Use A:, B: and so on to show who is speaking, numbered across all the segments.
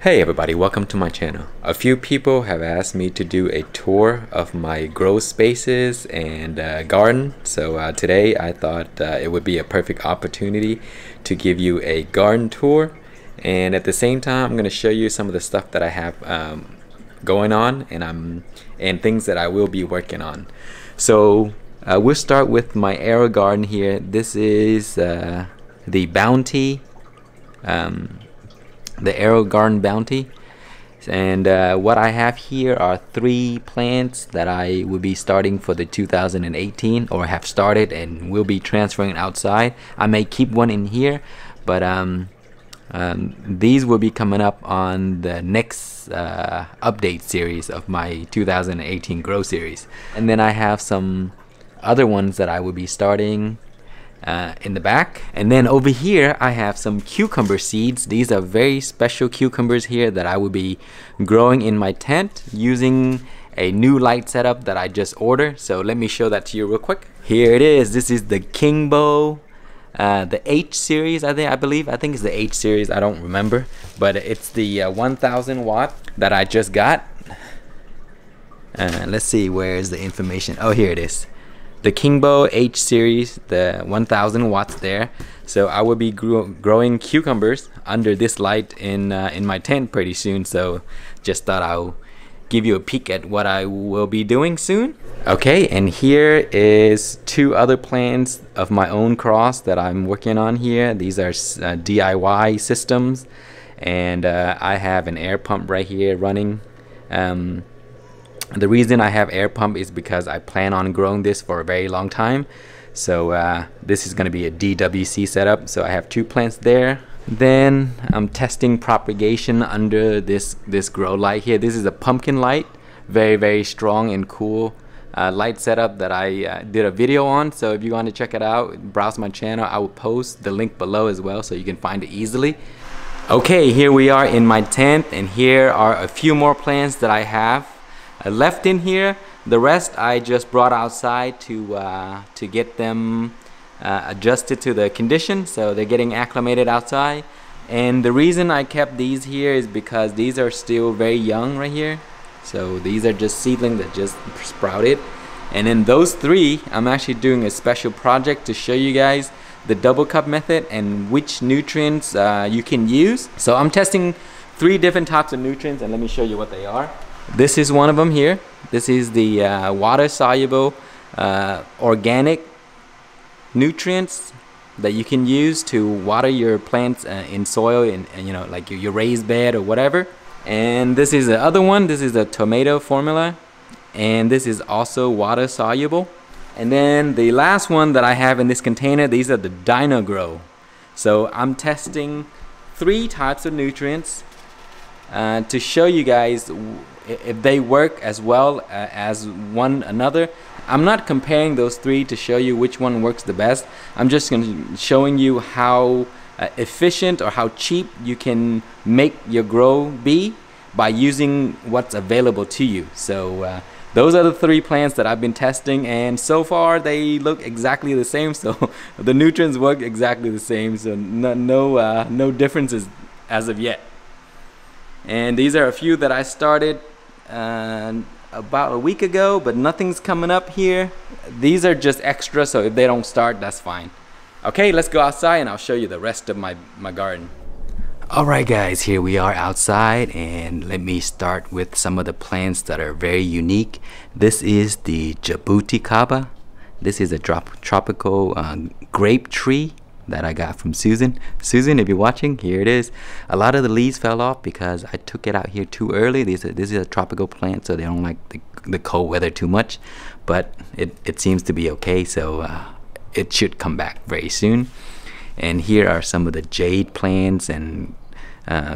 A: Hey everybody, welcome to my channel. A few people have asked me to do a tour of my grow spaces and garden. So today I thought it would be a perfect opportunity to give you a garden tour. And at the same time, I'm going to show you some of the stuff that I have going on and things that I will be working on. So we'll start with my Aerogarden here. This is the Bounty. The Aerogarden Bounty, and what I have here are 3 plants that I will be starting for the 2018, or have started and will be transferring outside. I may keep one in here, but these will be coming up on the next update series of my 2018 grow series. And then I have some other ones that I will be starting in the back. And then over here I have some cucumber seeds. These are very special cucumbers here that I will be growing in my tent using a new light setup that I just ordered. So let me show that to you real quick. Here it is. This is the Kingbo, the H series. I think it's the H series. I don't remember, but it's the 1000 watt that I just got. Let's see, where is the information? Oh, here it is. The Kingbo H series, the 1000 watts there. So I will be growing cucumbers under this light in my tent pretty soon. So just thought I'll give you a peek at what I will be doing soon. Okay, and here is 2 other plants of my own cross that I'm working on here. These are DIY systems, and I have an air pump right here running. The reason I have air pump is because I plan on growing this for a very long time. So this is going to be a DWC setup. So I have 2 plants there. Then I'm testing propagation under this grow light here. This is a pumpkin light, very strong and cool light setup that I did a video on. So if you want to check it out, browse my channel. I will post the link below as well, so you can find it easily. Okay, here we are in my tent, and here are a few more plants that I have left in here. The rest I just brought outside to get them adjusted to the condition, so they're getting acclimated outside. And the reason I kept these here is because these are still very young right here. So these are just seedlings that just sprouted. And then those 3, I'm actually doing a special project to show you guys the double cup method and which nutrients you can use. So I'm testing 3 different types of nutrients, and let me show you what they are. This is one of them here. This is the water soluble organic nutrients that you can use to water your plants in soil, and you know, like your raised bed or whatever. And this is the other one. This is the tomato formula, and this is also water soluble. And then the last one that I have in this container, these are the Dino Grow. So I'm testing 3 types of nutrients to show you guys if they work as well as one another. I'm not comparing those 3 to show you which one works the best. I'm just showing you how efficient or how cheap you can make your grow be by using what's available to you. So those are the 3 plants that I've been testing, and so far they look exactly the same. So the nutrients work exactly the same. So no differences as of yet. And these are a few that I started about a week ago, but nothing's coming up here. These are just extra, so if they don't start, that's fine. Okay, let's go outside and I'll show you the rest of my garden. Alright guys, here we are outside, and let me start with some of the plants that are very unique. This is the Jabuticaba. This is a tropical grape tree that I got from Susan. Susan, if you're watching, here it is. A lot of the leaves fell off because I took it out here too early. This is a tropical plant, so they don't like the cold weather too much, but it seems to be okay, so it should come back very soon. And here are some of the Jade plants and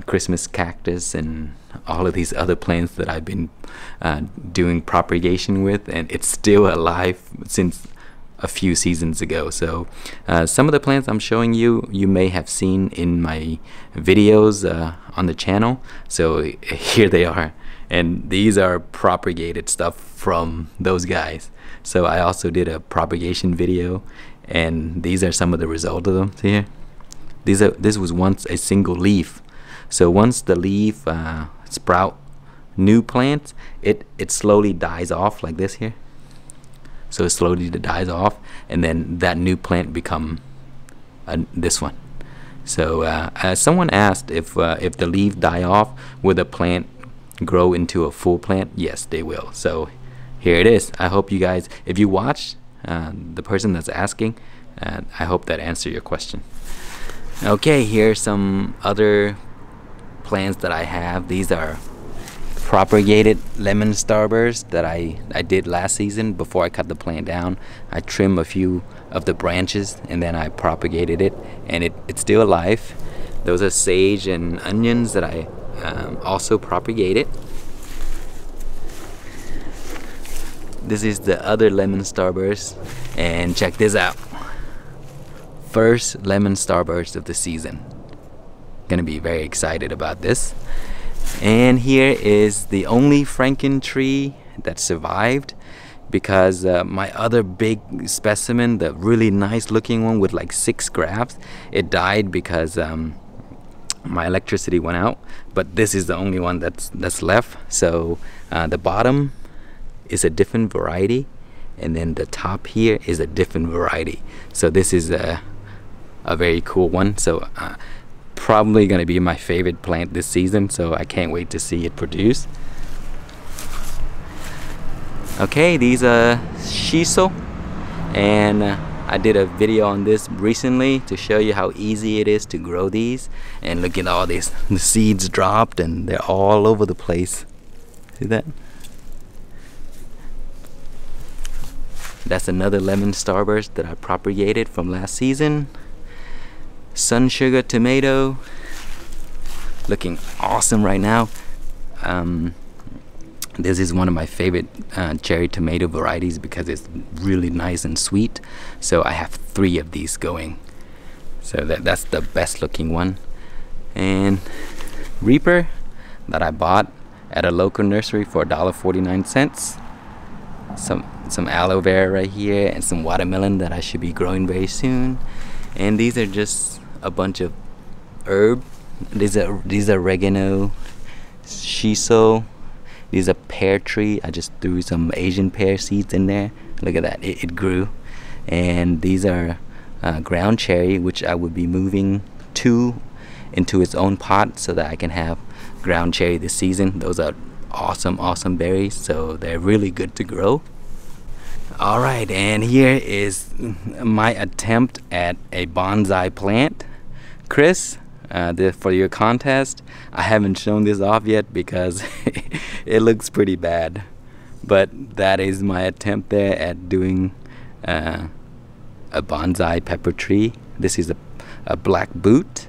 A: Christmas cactus and all of these other plants that I've been doing propagation with, and it's still alive since a few seasons ago. So some of the plants I'm showing you may have seen in my videos on the channel. So here they are, and these are propagated stuff from those guys. So I also did a propagation video, and these are some of the results of them here. This was once a single leaf, So once the leaf sprout new plants, it slowly dies off like this here. So it slowly dies off, and then that new plant become this one. So someone asked if the leaf die off, will the plant grow into a full plant? Yes, they will. So here it is. I hope you guys, if you watch, the person that's asking, I hope that answered your question. Okay, here's some other plants that I have. These are propagated lemon starburst that I did last season. Before I cut the plant down, I trimmed a few of the branches and then I propagated it, and it's still alive. Those are sage and onions that I also propagated. This is the other lemon starburst, and check this out. First lemon starburst of the season. Gonna be very excited about this. And here is the only Franken tree that survived, because my other big specimen, the really nice looking one with like 6 grafts, it died because my electricity went out. But this is the only one that's left. So the bottom is a different variety, and then the top here is a different variety. So this is a very cool one. So probably gonna be my favorite plant this season, so I can't wait to see it produce. Okay, these are shiso, and I did a video on this recently to show you how easy it is to grow these. And look at all these, the seeds dropped and they're all over the place. See that? That's another lemon starburst that I propagated from last season. Sun sugar tomato, looking awesome right now. This is one of my favorite cherry tomato varieties because it's really nice and sweet. So I have 3 of these going. So that's the best looking one. And Reaper that I bought at a local nursery for $1.49. Some aloe vera right here, and some watermelon that I should be growing very soon. And these are just a bunch of herb. These are oregano, shiso. These are pear tree. I just threw some Asian pear seeds in there. Look at that, it grew. And these are ground cherry, which I would be moving into its own pot so that I can have ground cherry this season. Those are awesome berries, so they're really good to grow. Alright, and here is my attempt at a bonsai plant. Chris, for your contest, I haven't shown this off yet because it looks pretty bad. But that is my attempt there at doing a bonsai pepper tree. This is a black boot.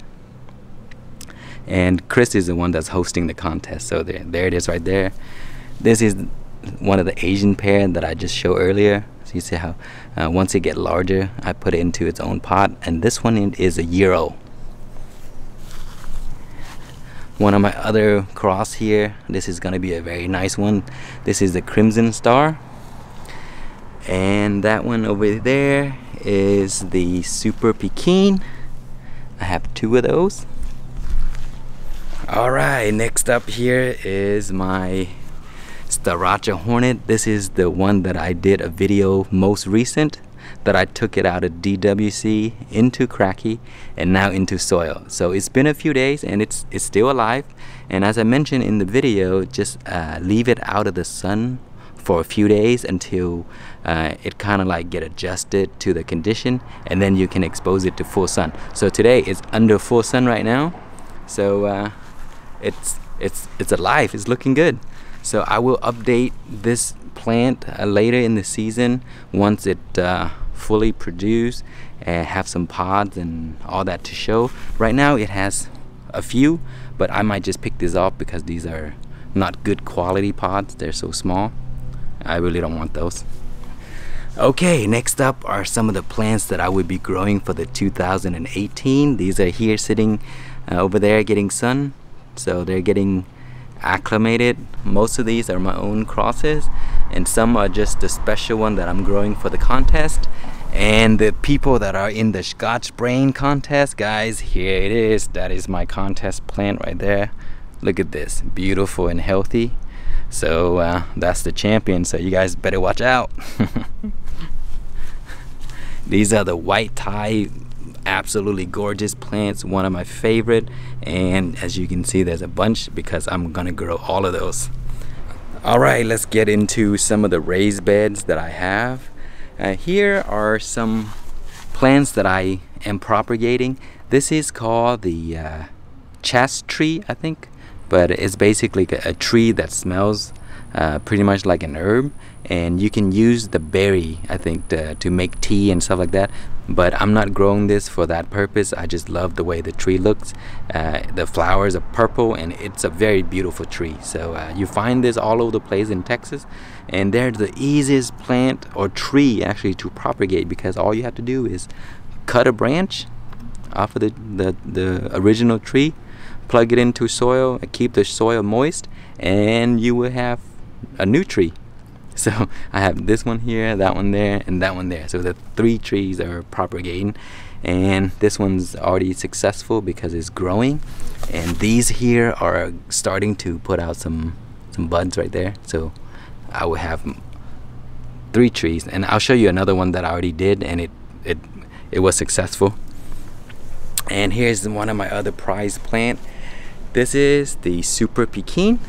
A: And Chris is the one that's hosting the contest, so there it is right there. This is one of the Asian pear that I just showed earlier. So you see how once it gets larger, I put it into its own pot. And this one is a year old. One of my other cross here, this is gonna be a very nice one. This is the Crimson Starr. And that one over there is the Super Pekin. I have 2 of those. Alright, next up here is my Sriracha Hornet. This is the one that I did a video most recent, that I took it out of DWC into cracky and now into soil. So it's been a few days and it's still alive. And as I mentioned in the video, just leave it out of the sun for a few days until it kind of like get adjusted to the condition, and then you can expose it to full sun. So today it's under full sun right now, so it's alive, it's looking good. So I will update this plant later in the season once it fully produce and have some pods and all that to show. Right now it has a few, but I might just pick these off because these are not good quality pods. They're so small. I really don't want those. Okay, next up are some of the plants that I would be growing for the 2018. These are here sitting over there getting sun, so they're getting acclimated. Most of these are my own crosses, and some are just the special one that I'm growing for the contest. And the people that are in the Scotch Brain contest, guys, here it is. That is my contest plant right there. Look at this, beautiful and healthy. So that's the champion, so you guys better watch out. These are the white tie, absolutely gorgeous plants, one of my favorite. And as you can see, there's a bunch because I'm gonna grow all of those. All right, let's get into some of the raised beds that I have. Here are some plants that I am propagating. This is called the Chaste Tree, I think, but it's basically a tree that smells pretty much like an herb, and you can use the berry, I think, to make tea and stuff like that. But I'm not growing this for that purpose. I just love the way the tree looks. The flowers are purple and it's a very beautiful tree. So you find this all over the place in Texas, and they're the easiest plant or tree actually to propagate, because all you have to do is cut a branch off of the original tree, plug it into soil, and keep the soil moist, and you will have a new tree. So I have this one here, that one there, and that one there. So the 3 trees are propagating, and this one's already successful because it's growing. And these here are starting to put out some buds right there. So I will have 3 trees, and I'll show you another one that I already did, and it was successful. And here's one of my other prized plant. This is the Super Pekin.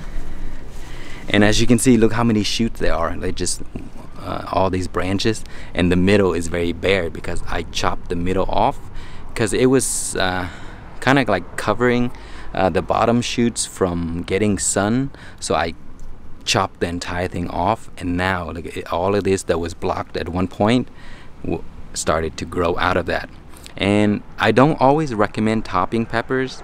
A: And as you can see, look how many shoots there are. They just all these branches, and the middle is very bare because I chopped the middle off because it was kind of like covering the bottom shoots from getting sun. So I chopped the entire thing off, and now look, all of this that was blocked at one point started to grow out of that. And I don't always recommend topping peppers,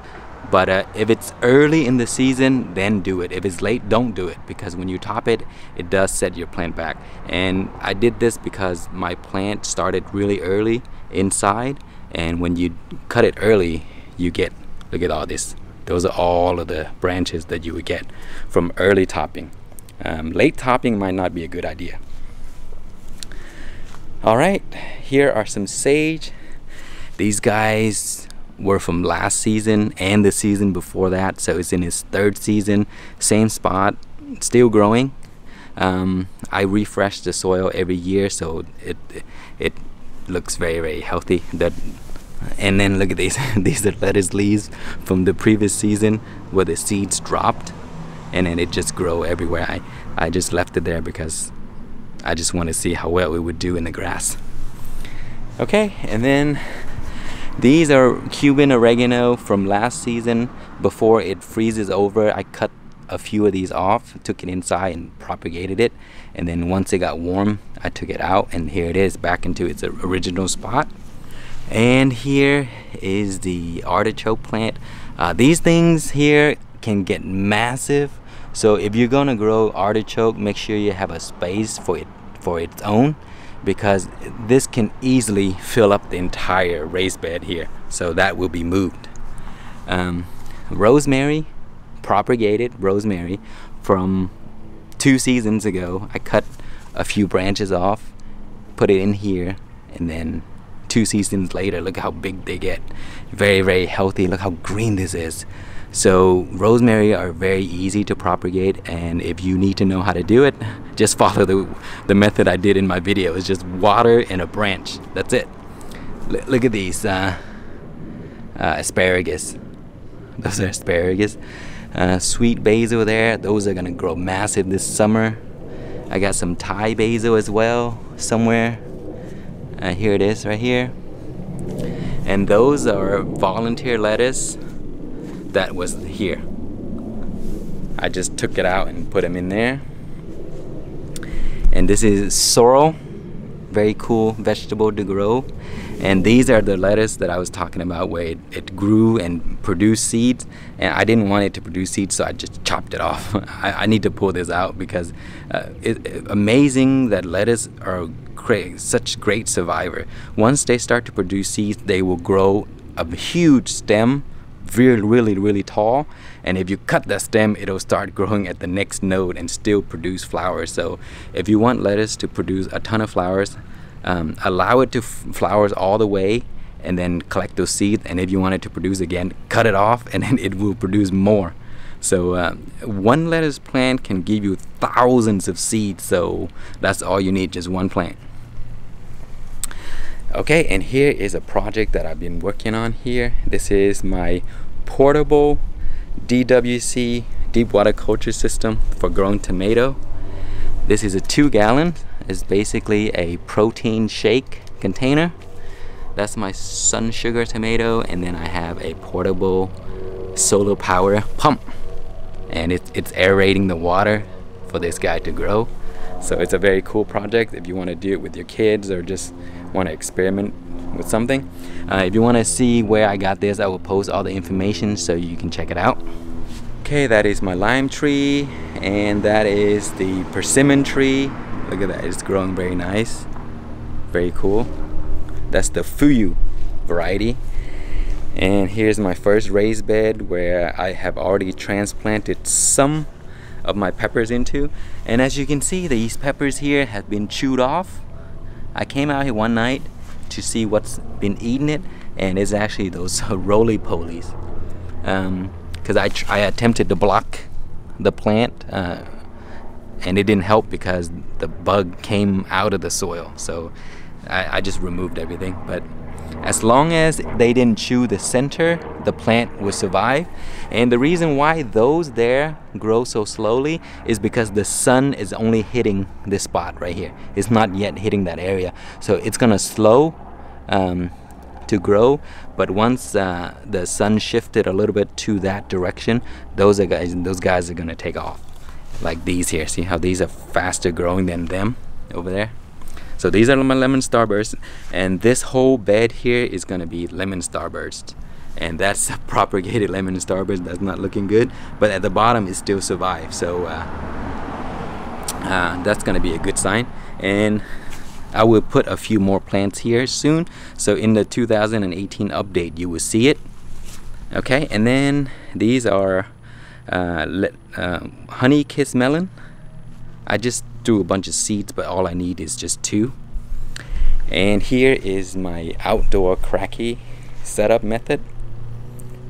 A: but if it's early in the season, then do it. If it's late, don't do it, because when you top it, it does set your plant back. And I did this because my plant started really early inside, and when you cut it early, you get, look at all this. Those are all of the branches that you would get from early topping. Late topping might not be a good idea. All right, here are some sage. These guys were from last season and the season before that, so it's in its 3rd season, same spot, still growing. I refresh the soil every year, so it looks very, very healthy. And then look at these. These are lettuce leaves from the previous season where the seeds dropped, and then it just grow everywhere. I just left it there because I just want to see how well it would do in the grass. Okay, and then these are Cuban oregano from last season. Before it freezes over, I cut a few of these off, took it inside and propagated it, and then once it got warm, I took it out, and here it is back into its original spot. And here is the artichoke plant. These things here can get massive, so if you're gonna grow artichoke, make sure you have a space for its own, because this can easily fill up the entire raised bed here, so that will be moved. Rosemary, propagated rosemary from 2 seasons ago. I cut a few branches off, put it in here, and then 2 seasons later, look how big they get. Very, very healthy. Look how green this is. So rosemary are very easy to propagate, and if you need to know how to do it, just follow the method I did in my video. It's just water and a branch. That's it. Look at these asparagus. Those are asparagus. Sweet basil there. Those are gonna grow massive this summer. I got some Thai basil as well somewhere. Here it is right here. And those are volunteer lettuce that was here. I just took it out and put them in there. And this is sorrel, very cool vegetable to grow. And these are the lettuce that I was talking about, where it grew and produced seeds, and I didn't want it to produce seeds, so I just chopped it off. I need to pull this out because it's amazing that lettuce are such great survivor. Once they start to produce seeds, they will grow a huge stem, really tall, and if you cut the stem, it'll start growing at the next node and still produce flowers. So if you want lettuce to produce a ton of flowers, allow it to flowers all the way, and then collect those seeds. And if you want it to produce again, cut it off, and then it will produce more. So one lettuce plant can give you thousands of seeds, so that's all you need, just one plant. Okay, and here is a project that I've been working on here. This is my portable DWC deep water culture system for growing tomato. This is a 2-gallon. It's basically a protein shake container. That's my sun sugar tomato, and then I have a portable solar power pump, and it's aerating the water for this guy to grow. So it's a very cool project if you want to do it with your kids or just want to experiment with something. If you want to see where I got this, I will post all the information so you can check it out. Okay, that is my lime tree, and that is the persimmon tree. Look at that, it's growing very nice, very cool. That's the Fuyu variety. And here's my first raised bed where I have already transplanted some of my peppers into. And as you can see, these peppers here have been chewed off. I came out here one night to see what's been eating it, and it's actually those roly-polies. Because I attempted to block the plant, and it didn't help because the bug came out of the soil. So I just removed everything. But as long as they didn't chew the center, the plant would survive. And the reason why those there grow so slowly is because the sun is only hitting this spot right here. It's not yet hitting that area. So it's gonna slow to grow, but once the sun shifted a little bit to that direction, those guys are gonna take off. Like these here, see how these are faster growing than them over there? So these are my lemon starbursts, and this whole bed here is gonna be lemon starburst, and that's a propagated lemon starburst. That's not looking good, but at the bottom it still survives. So that's gonna be a good sign. And I will put a few more plants here soon, so in the 2018 update you will see it. Okay, and then these are honey kiss melon. I just threw a bunch of seeds, but all I need is just 2. And here is my outdoor cracky setup method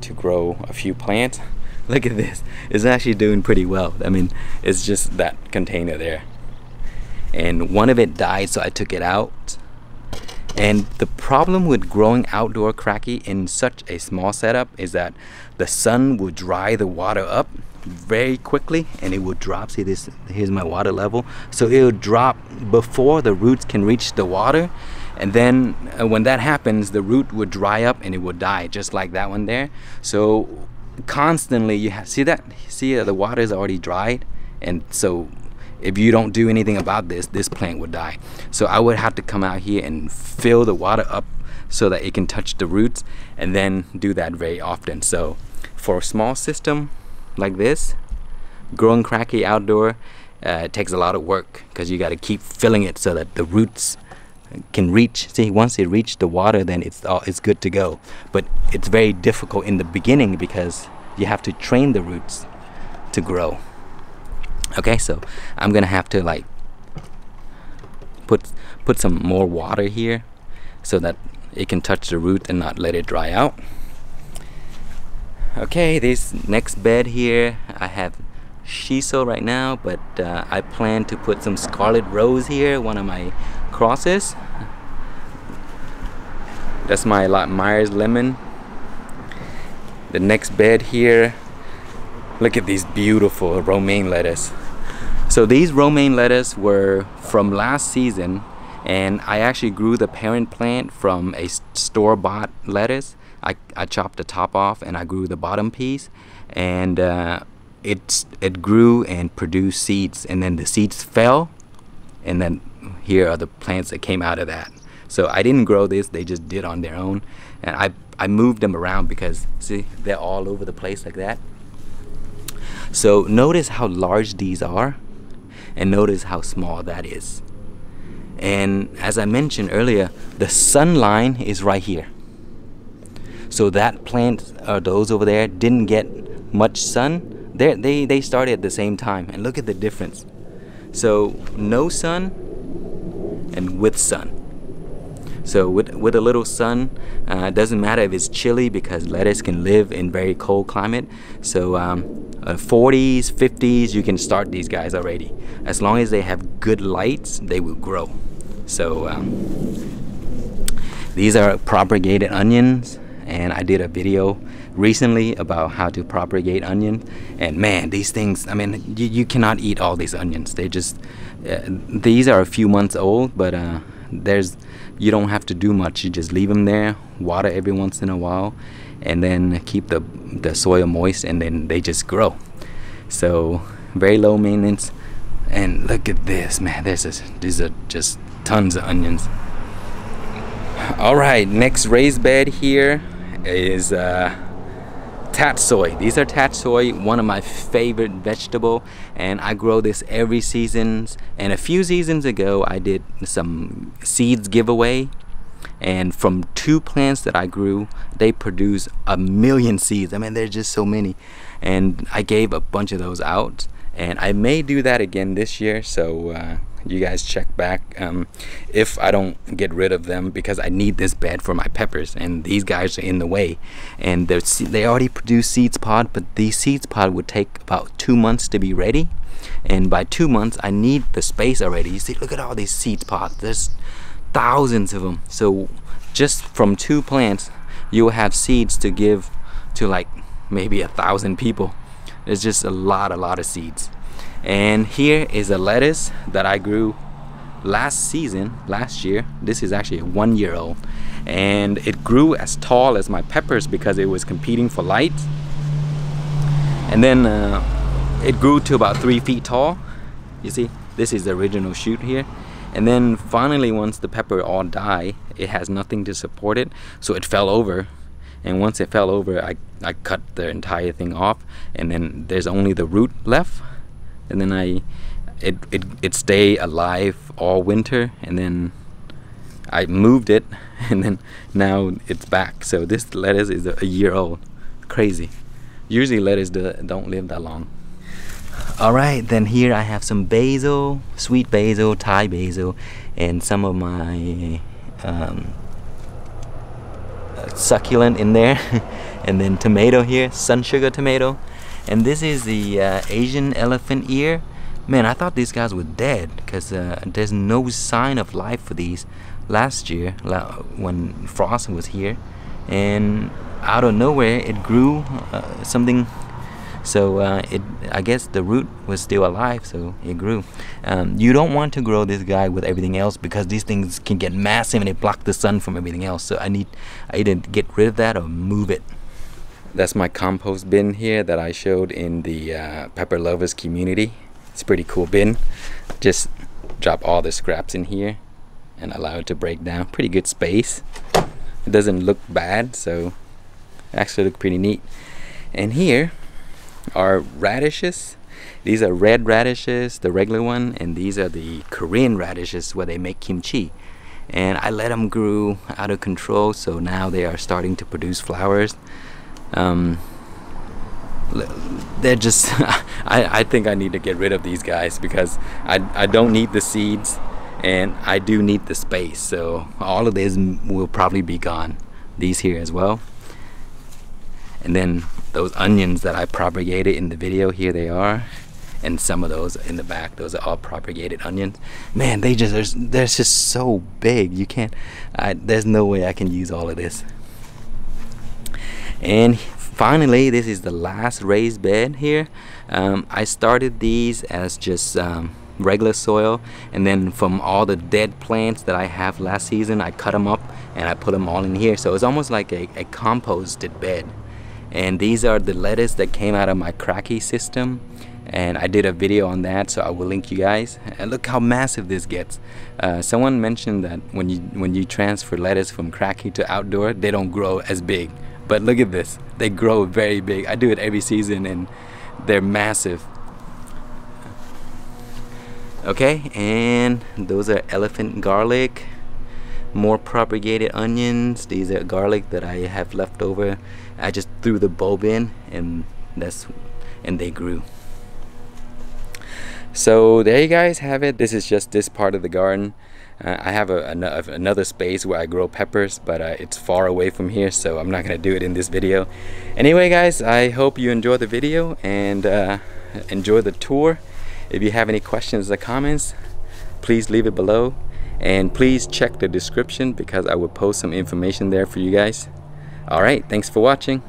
A: to grow a few plants. Look at this, it's actually doing pretty well. I mean, it's just that container there, and one of it died, so I took it out. And the problem with growing outdoor cracky in such a small setup is that the sun will dry the water up very quickly, and it will drop. See this, here's my water level, so it will drop before the roots can reach the water. And then when that happens, the root would dry up and it would die, just like that one there. So constantly you see that, the water is already dried, and so if you don't do anything about this plant would die. So I would have to come out here and fill the water up so that it can touch the roots, and then do that very often. So for a small system like this, growing cracky outdoor, it takes a lot of work, because you got to keep filling it so that the roots can reach. See, once it reaches the water, then it's good to go. But it's very difficult in the beginning because you have to train the roots to grow. Okay, so I'm gonna have to like put some more water here so that it can touch the root and not let it dry out. Okay, this next bed here, I have shiso right now, but I plan to put some scarlet rose here, one of my crosses. That's my Myers lemon. The next bed here, look at these beautiful romaine lettuce. So these romaine lettuce were from last season, and I actually grew the parent plant from a store-bought lettuce. I chopped the top off and I grew the bottom piece, and it grew and produced seeds, and then the seeds fell, and then here are the plants that came out of that. So I didn't grow this, they just did on their own, and I moved them around because see, they're all over the place like that. So notice how large these are, and notice how small that is. And as I mentioned earlier, the sun line is right here. So that plant, or those over there, didn't get much sun. They started at the same time, and look at the difference. So no sun and with sun. So with a little sun, it doesn't matter if it's chilly because lettuce can live in very cold climate. So 40s, 50s, you can start these guys already. As long as they have good lights, they will grow. So these are propagated onions, and I did a video recently about how to propagate onions, and man, these things, I mean, you cannot eat all these onions. They just these are a few months old, but you don't have to do much. You just leave them there, water every once in a while, and then keep the soil moist, and then they just grow. So very low maintenance. And look at this, man, these are just tons of onions. All right, next raised bed here is tatsoi. These are tatsoi, one of my favorite vegetable, and I grow this every season. And a few seasons ago I did some seeds giveaway, and from 2 plants that I grew, they produce 1 million seeds. I mean, there's just so many, and I gave a bunch of those out, and I may do that again this year. So you guys check back if I don't get rid of them, because I need this bed for my peppers, and these guys are in the way. And they already produce seeds pod, but these seeds pod would take about 2 months to be ready, and by 2 months I need the space already. You see, look at all these seeds pods, there's thousands of them. So just from 2 plants you will have seeds to give to like maybe 1,000 people. There's just a lot of seeds. And here is a lettuce that I grew last year. This is actually a 1-year-old, and it grew as tall as my peppers because it was competing for light. And then it grew to about 3 feet tall. You see, this is the original shoot here. And then finally, once the pepper all die, it has nothing to support it, so it fell over. And once it fell over, I cut the entire thing off, and then there's only the root left. And then it stayed alive all winter, and then I moved it, and then now it's back. So this lettuce is a year old. Crazy. Usually lettuce don't live that long. All right, then here I have some basil, sweet basil, Thai basil, and some of my succulent in there. And then tomato here, sun sugar tomato. And this is the Asian elephant ear. Man, I thought these guys were dead because there's no sign of life for these. Last year, when frost was here, and out of nowhere it grew something. So I guess the root was still alive, so it grew. You don't want to grow this guy with everything else because these things can get massive and they block the sun from everything else. So I either get rid of that or move it. That's my compost bin here that I showed in the pepper lovers community. It's a pretty cool bin. Just drop all the scraps in here and allow it to break down. Pretty good space. It doesn't look bad, so it actually look pretty neat. And here are radishes. These are red radishes, the regular one, and these are the Korean radishes where they make kimchi. And I let them grow out of control, so now they are starting to produce flowers. They're just I think I need to get rid of these guys because I don't need the seeds, and I do need the space. So all of this will probably be gone. These here as well. And then those onions that I propagated in the video, here they are. And some of those in the back, those are all propagated onions. Man, they're just so big. You can't, there's no way I can use all of this. And finally, this is the last raised bed here. I started these as just regular soil, and then from all the dead plants that I have last season, I cut them up and I put them all in here. So it's almost like a composted bed. And these are the lettuce that came out of my cracky system, and I did a video on that, so I will link you guys. And look how massive this gets. Someone mentioned that when you transfer lettuce from cracky to outdoor, they don't grow as big. But look at this, they grow very big. I do it every season and they're massive. Okay, and those are elephant garlic, more propagated onions. These are garlic that I have left over. I just threw the bulb in, and they grew. So there you guys have it. This is just this part of the garden. I have another space where I grow peppers, but it's far away from here, so I'm not gonna do it in this video. Anyway guys, I hope you enjoyed the video and enjoy the tour. If you have any questions or comments, please leave it below, and please check the description because I will post some information there for you guys. Alright, thanks for watching.